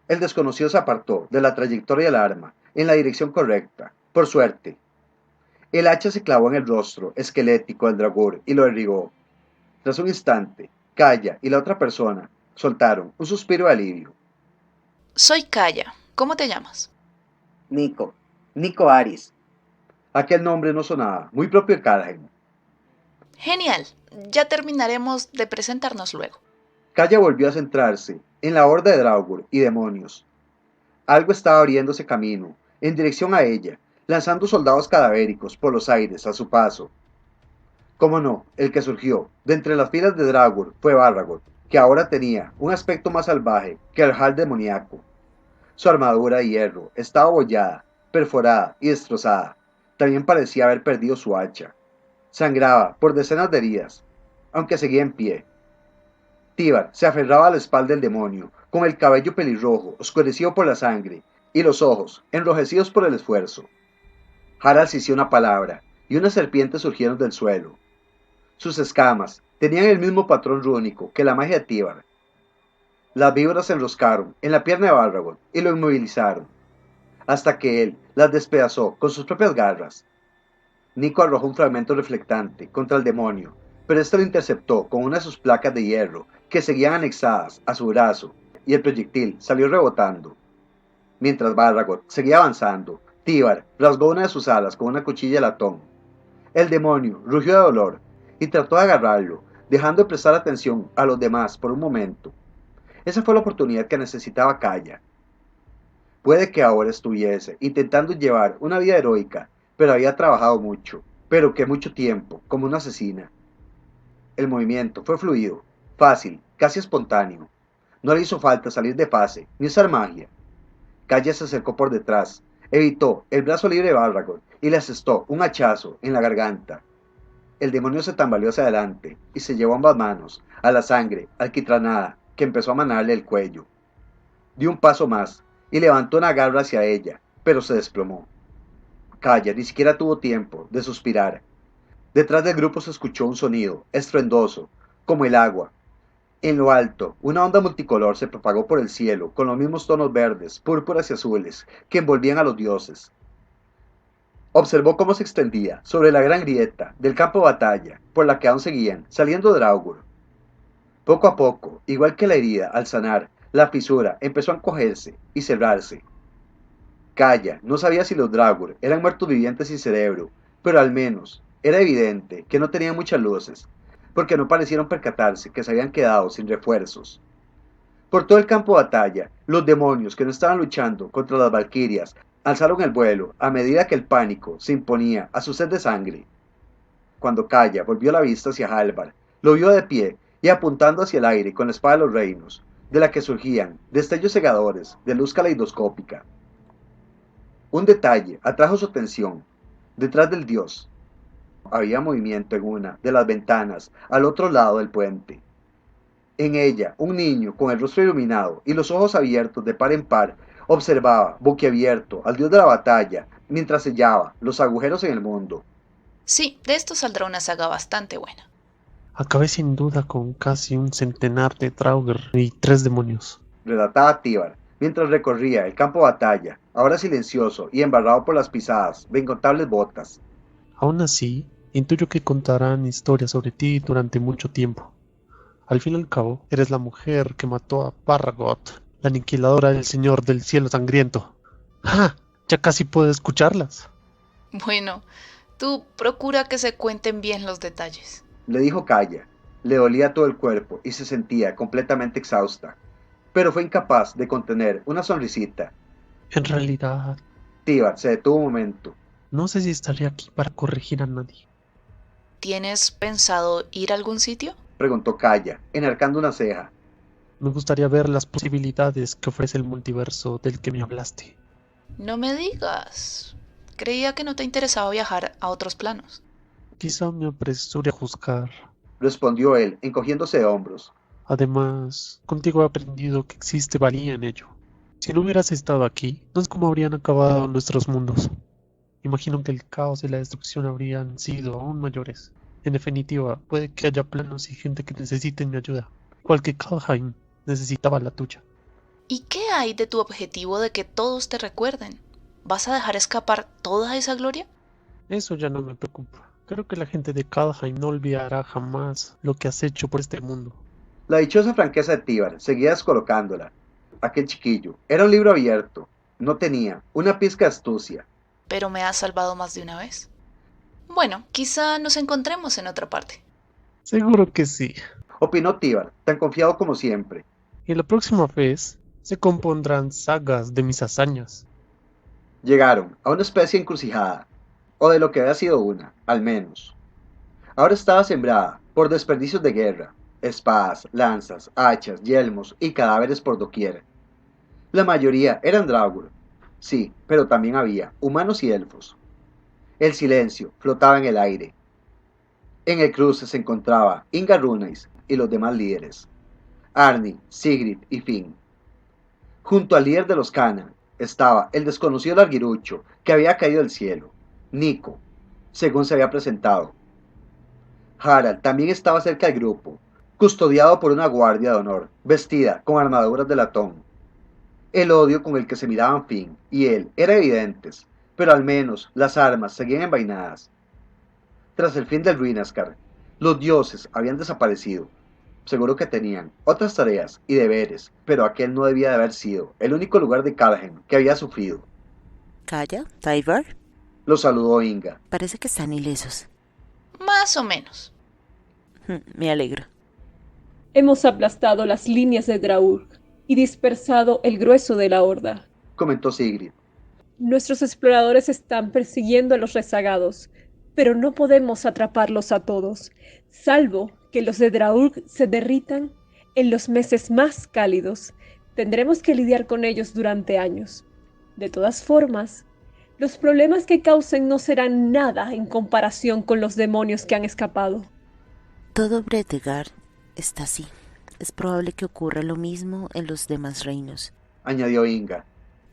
El desconocido se apartó de la trayectoria del arma en la dirección correcta, por suerte. El hacha se clavó en el rostro esquelético del dragón y lo derribó. Tras un instante, Kaya y la otra persona soltaron un suspiro de alivio. Soy Kaya. ¿Cómo te llamas? Nico Aris. Aquel nombre no sonaba muy propio de Kargen. Genial. Ya terminaremos de presentarnos luego. Kaya volvió a centrarse en la horda de Draugr y demonios. Algo estaba abriéndose camino en dirección a ella, lanzando soldados cadavéricos por los aires a su paso. Cómo no, el que surgió de entre las filas de Draugr fue Barragod, que ahora tenía un aspecto más salvaje que el Hal demoníaco. Su armadura de hierro estaba abollada, perforada y destrozada. También parecía haber perdido su hacha. Sangraba por decenas de heridas, aunque seguía en pie. Tíbar se aferraba a la espalda del demonio, con el cabello pelirrojo oscurecido por la sangre y los ojos enrojecidos por el esfuerzo. Harald hizo una palabra y unas serpientes surgieron del suelo. Sus escamas tenían el mismo patrón rúnico que la magia de Tíbar. Las víboras se enroscaron en la pierna de Barragod y lo inmovilizaron, hasta que él las despedazó con sus propias garras. Nico arrojó un fragmento reflectante contra el demonio, pero este lo interceptó con una de sus placas de hierro que seguían anexadas a su brazo, y el proyectil salió rebotando. Mientras Barragod seguía avanzando, Tíbar rasgó una de sus alas con una cuchilla de latón. El demonio rugió de dolor y trató de agarrarlo, dejando de prestar atención a los demás por un momento. Esa fue la oportunidad que necesitaba Kaya. Puede que ahora estuviese intentando llevar una vida heroica, pero había trabajado mucho, pero que mucho tiempo, como una asesina. El movimiento fue fluido, fácil, casi espontáneo. No le hizo falta salir de fase, ni usar magia. Kaya se acercó por detrás, evitó el brazo libre de Barragod y le asestó un hachazo en la garganta. El demonio se tambaleó hacia adelante y se llevó ambas manos a la sangre alquitranada que empezó a manarle el cuello. Dio un paso más y levantó una garra hacia ella, pero se desplomó. Kaya ni siquiera tuvo tiempo de suspirar. Detrás del grupo se escuchó un sonido estruendoso, como el agua. En lo alto, una onda multicolor se propagó por el cielo con los mismos tonos verdes, púrpuras y azules que envolvían a los dioses. Observó cómo se extendía sobre la gran grieta del campo de batalla por la que aún seguían saliendo Draugr. Poco a poco, igual que la herida al sanar, la fisura empezó a encogerse y cerrarse. Kaya no sabía si los Draugr eran muertos vivientes sin cerebro, pero al menos era evidente que no tenían muchas luces, porque no parecieron percatarse que se habían quedado sin refuerzos. Por todo el campo de batalla, los demonios que no estaban luchando contra las valquirias alzaron el vuelo a medida que el pánico se imponía a su sed de sangre. Cuando Kaya volvió la vista hacia Halvar, lo vio de pie y apuntando hacia el aire con la espada de los reinos, de la que surgían destellos cegadores de luz caleidoscópica. Un detalle atrajo su atención. Detrás del dios había movimiento en una de las ventanas al otro lado del puente. En ella, un niño con el rostro iluminado y los ojos abiertos de par en par observaba, boquiabierto, al dios de la batalla mientras sellaba los agujeros en el mundo. Sí, de esto saldrá una saga bastante buena. Acabé sin duda con casi un centenar de Draugr y 3 demonios. Relataba Tíbar, mientras recorría el campo de batalla, ahora silencioso y embarrado por las pisadas de incontables botas. Aún así, intuyo que contarán historias sobre ti durante mucho tiempo. Al fin y al cabo, eres la mujer que mató a Barragot, la aniquiladora del Señor del Cielo Sangriento. ¡Ja! Ya casi puedo escucharlas. Bueno, tú procura que se cuenten bien los detalles. Le dijo Kaya. Le dolía todo el cuerpo y se sentía completamente exhausta, pero fue incapaz de contener una sonrisita. En realidad, Tíbar se detuvo un momento. no sé si estaré aquí para corregir a nadie. ¿Tienes pensado ir a algún sitio? Preguntó Kaya, enarcando una ceja. Me gustaría ver las posibilidades que ofrece el multiverso del que me hablaste. No me digas. Creía que no te interesaba viajar a otros planos. Quizá me apresure a juzgar. Respondió él, encogiéndose de hombros. Además, contigo he aprendido que existe valía en ello. Si no hubieras estado aquí, no es como habrían acabado nuestros mundos. Imagino que el caos y la destrucción habrían sido aún mayores. En definitiva, puede que haya planos y gente que necesiten mi ayuda, igual que Kaldheim necesitaba la tuya. ¿Y qué hay de tu objetivo de que todos te recuerden? ¿Vas a dejar escapar toda esa gloria? Eso ya no me preocupa. Creo que la gente de Kaldheim no olvidará jamás lo que has hecho por este mundo. La dichosa franqueza de Tíbar seguía descolocándola. Aquel chiquillo era un libro abierto. No tenía una pizca de astucia. Pero me has salvado más de una vez. Bueno, quizá nos encontremos en otra parte. Seguro que sí. Opinó Tíbar, tan confiado como siempre. Y la próxima vez se compondrán sagas de mis hazañas. Llegaron a una especie de encrucijada, o de lo que había sido una, al menos. Ahora estaba sembrada por desperdicios de guerra, espadas, lanzas, hachas, yelmos y cadáveres por doquier. La mayoría eran Draugr, sí, pero también había humanos y elfos. El silencio flotaba en el aire. En el cruce se encontraba Inga Runais y los demás líderes, Arni, Sigrid y Finn. Junto al líder de los Kana estaba el desconocido larguirucho que había caído del cielo, Nico, según se había presentado. Harald también estaba cerca del grupo, custodiado por una guardia de honor, vestida con armaduras de latón. El odio con el que se miraban Finn y él era evidente, pero al menos las armas seguían envainadas. Tras el fin del Ruinaskar, los dioses habían desaparecido. Seguro que tenían otras tareas y deberes, pero aquel no debía de haber sido el único lugar de Kaldheim que había sufrido. Kaya, Tyvar. Lo saludó Inga. Parece que están ilesos. Más o menos. Me alegro. Hemos aplastado las líneas de Draugr y dispersado el grueso de la horda, comentó Sigrid. Nuestros exploradores están persiguiendo a los rezagados, pero no podemos atraparlos a todos, salvo que los de Draugr se derritan en los meses más cálidos. Tendremos que lidiar con ellos durante años. De todas formas, los problemas que causen no serán nada en comparación con los demonios que han escapado. Todo Brettegard está así. Es probable que ocurra lo mismo en los demás reinos, añadió Inga.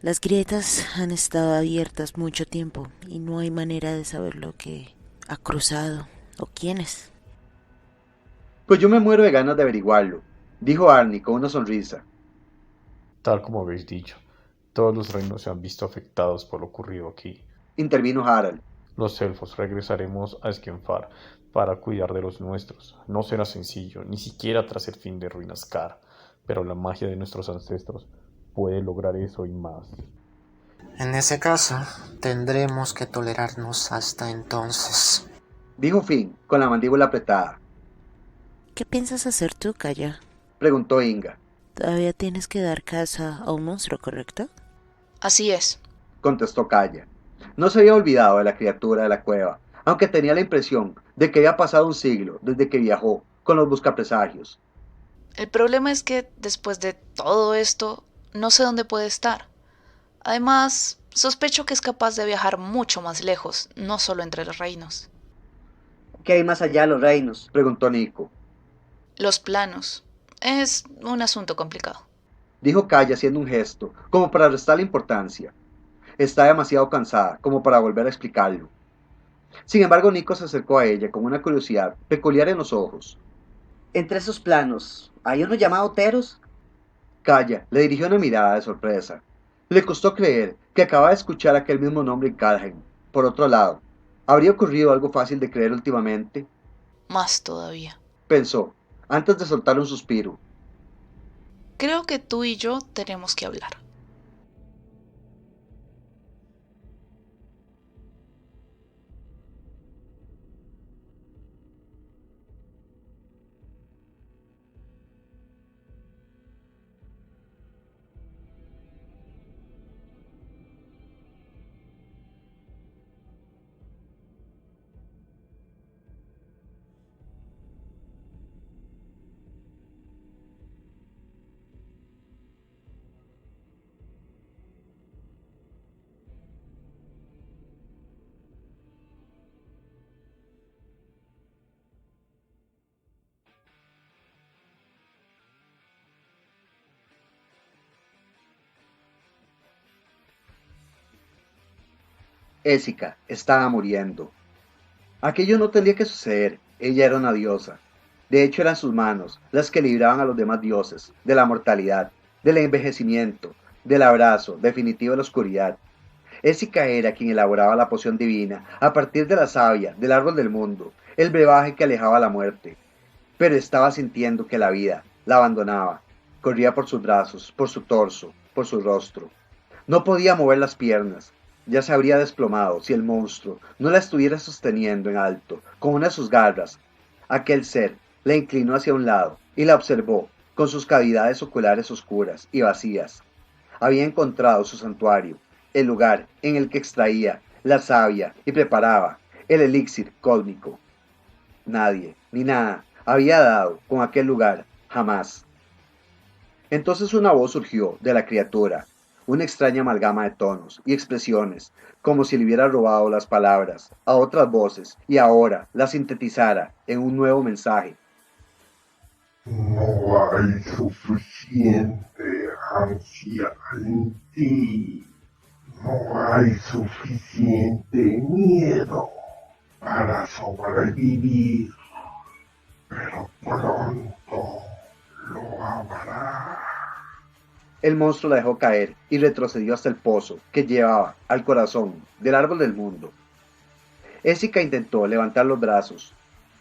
Las grietas han estado abiertas mucho tiempo y no hay manera de saber lo que ha cruzado o quiénes. Pues yo me muero de ganas de averiguarlo, dijo Arni con una sonrisa. Tal como habéis dicho, todos los reinos se han visto afectados por lo ocurrido aquí. Intervino Harald. Los elfos regresaremos a Skenfar para cuidar de los nuestros. No será sencillo, ni siquiera tras el fin de Ruinaskar, pero la magia de nuestros ancestros puede lograr eso y más. En ese caso, tendremos que tolerarnos hasta entonces, dijo Finn con la mandíbula apretada. ¿Qué piensas hacer tú, Kaya? Preguntó Inga. Todavía tienes que dar caza a un monstruo, ¿correcto? Así es, contestó Kaya. No se había olvidado de la criatura de la cueva, aunque tenía la impresión de que había pasado un siglo desde que viajó con los buscapresagios. El problema es que después de todo esto, no sé dónde puede estar. Además, sospecho que es capaz de viajar mucho más lejos, no solo entre los reinos. ¿Qué hay más allá de los reinos? Preguntó Nico. Los planos. Es un asunto complicado, dijo Kaya haciendo un gesto, como para restarle importancia. Está demasiado cansada como para volver a explicarlo. Sin embargo, Nico se acercó a ella con una curiosidad peculiar en los ojos. Entre esos planos, ¿hay uno llamado Teros? Calla le dirigió una mirada de sorpresa. Le costó creer que acababa de escuchar aquel mismo nombre en Calheim. Por otro lado, ¿habría ocurrido algo fácil de creer últimamente? Más todavía. Pensó, antes de soltar un suspiro. Creo que tú y yo tenemos que hablar. Ésica estaba muriendo. Aquello no tendría que suceder. Ella era una diosa. De hecho, eran sus manos las que libraban a los demás dioses de la mortalidad, del envejecimiento, del abrazo definitivo de la oscuridad. Ésica era quien elaboraba la poción divina a partir de la savia del árbol del mundo, el brebaje que alejaba la muerte. Pero estaba sintiendo que la vida la abandonaba. Corría por sus brazos, por su torso, por su rostro. No podía mover las piernas. Ya se habría desplomado si el monstruo no la estuviera sosteniendo en alto con una de sus garras. Aquel ser la inclinó hacia un lado y la observó con sus cavidades oculares oscuras y vacías. Había encontrado su santuario, el lugar en el que extraía la savia y preparaba el elixir cósmico. Nadie, ni nada, había dado con aquel lugar, jamás. Entonces una voz surgió de la criatura, una extraña amalgama de tonos y expresiones, como si le hubiera robado las palabras a otras voces y ahora las sintetizara en un nuevo mensaje. No hay suficiente ansia en ti. No hay suficiente miedo para sobrevivir, pero pronto lo habrá. El monstruo la dejó caer y retrocedió hasta el pozo que llevaba al corazón del árbol del mundo. Ésica intentó levantar los brazos.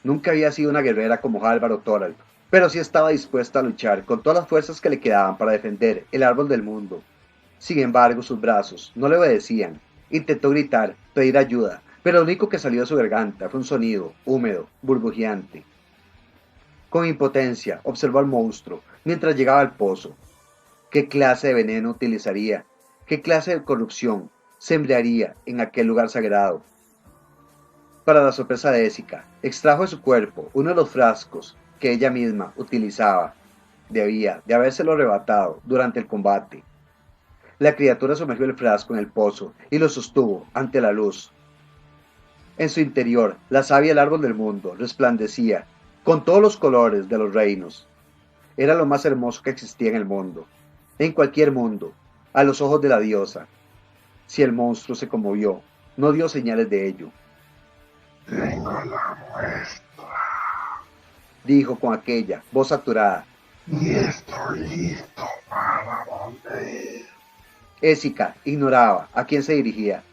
Nunca había sido una guerrera como Álvaro Thorald, pero sí estaba dispuesta a luchar con todas las fuerzas que le quedaban para defender el árbol del mundo. Sin embargo, sus brazos no le obedecían. Intentó gritar, pedir ayuda, pero lo único que salió de su garganta fue un sonido húmedo, burbujeante. Con impotencia observó al monstruo mientras llegaba al pozo. ¿Qué clase de veneno utilizaría? ¿Qué clase de corrupción sembraría en aquel lugar sagrado? Para la sorpresa de Ésica, extrajo de su cuerpo uno de los frascos que ella misma utilizaba. Debía de habérselo arrebatado durante el combate. La criatura sumergió el frasco en el pozo y lo sostuvo ante la luz. En su interior, la savia del árbol del mundo resplandecía con todos los colores de los reinos. Era lo más hermoso que existía en el mundo. En cualquier mundo, a los ojos de la diosa. Si el monstruo se conmovió, no dio señales de ello. Tengo la muestra. Dijo con aquella voz saturada. Y estoy listo para volver. Ésica ignoraba a quién se dirigía.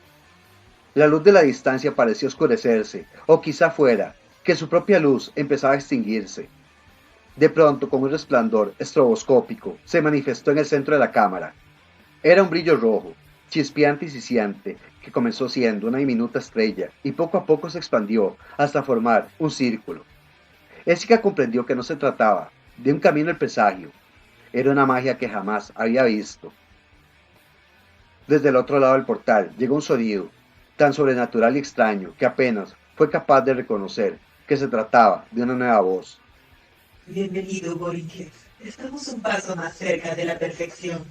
La luz de la distancia pareció oscurecerse, o quizá fuera que su propia luz empezaba a extinguirse. De pronto, con un resplandor estroboscópico, se manifestó en el centro de la cámara. Era un brillo rojo, chispeante y siciante, que comenzó siendo una diminuta estrella y poco a poco se expandió hasta formar un círculo. Ésica comprendió que no se trataba de un camino al presagio. Era una magia que jamás había visto. Desde el otro lado del portal llegó un sonido, tan sobrenatural y extraño que apenas fue capaz de reconocer que se trataba de una nueva voz. Bienvenido, Borikes. Estamos un paso más cerca de la perfección.